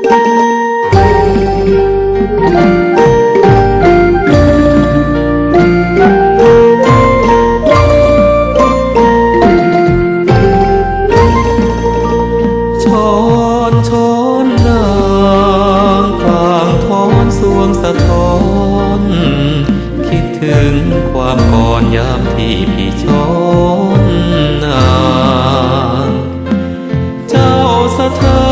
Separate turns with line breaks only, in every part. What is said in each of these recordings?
ช้อนนางกลางท้อนสวงสะท้อนคิดถึงความก่อนยามที่พี่ช้อนนางเจ้าสะเทิ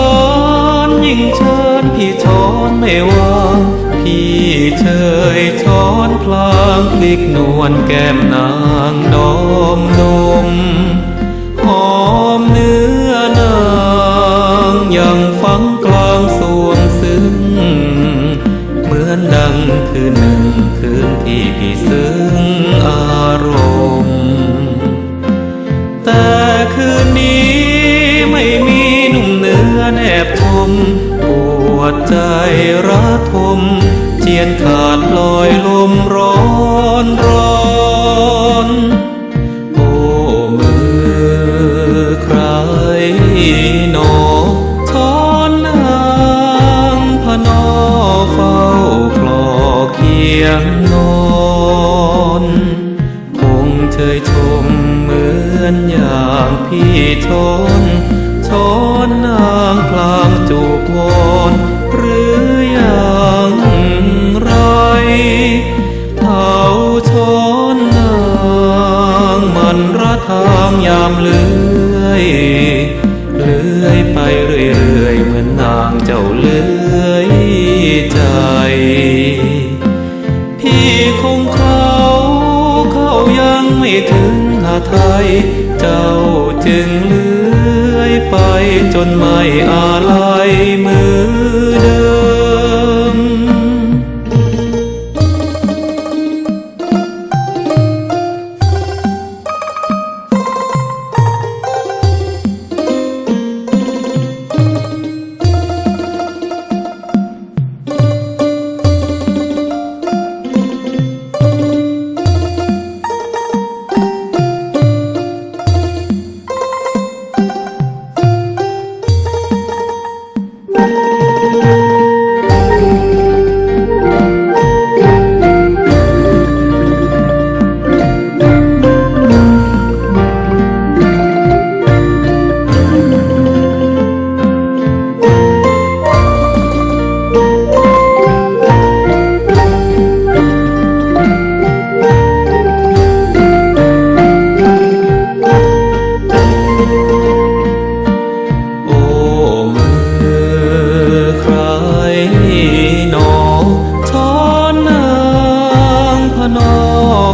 นยิ่งเชิญพี่ช้อนไม่ว่างพี่เชยช้อนพลางพลิกนวลแก้มนางดอมนมหอมเนื้อนางยังฝังกลางสวงซึ้งเหมือนดังคืนหนึ่งคืนที่พี่ซึ้งอารมณ์แต่คืนนี้ไม่มีหนุ่มเนื้อแนบชมปวดใจระทมเจียนขาดลอยลมร้อนร้อนโอ้มือใครหนอช้อนนางพนอเฝ้าคลอเคียงนอนคงเชยชมเหมือนอย่างพี่ช้อนนางพลางจูบวอนหรืออย่างไรเท่าช้อนนางมันระทางยามเลื่อยไปเรื่อยๆเหมือนนางเจ้าเลื่อยใจพี่คงเขายังไม่ถึงหาไทยเจ้าจึงเลื่อยไปจนไม่อาลัยมือเดิม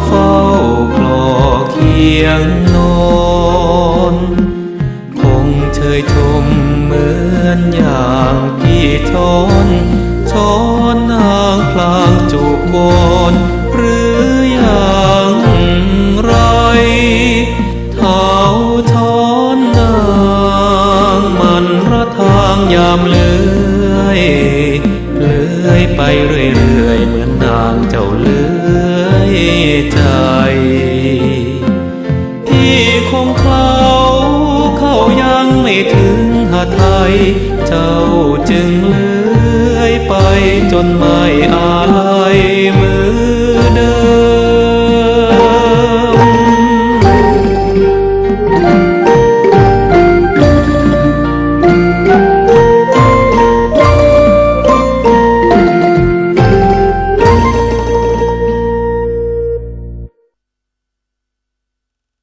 เฝ้าคลอเคียงนอนคงเชยชมเหมือนอย่างพี่ช้อนนางพลางจูบวอนหรืออย่างไรเท่าช้อนนางมันระทางยามเลื่อยไปเรื่อยๆเหมือนนางเจ้าเลื่อยใจพี่คงเขายังไม่ถึงหาไทยเจ้าจึงเลื่อยไปจนไม่อาลัย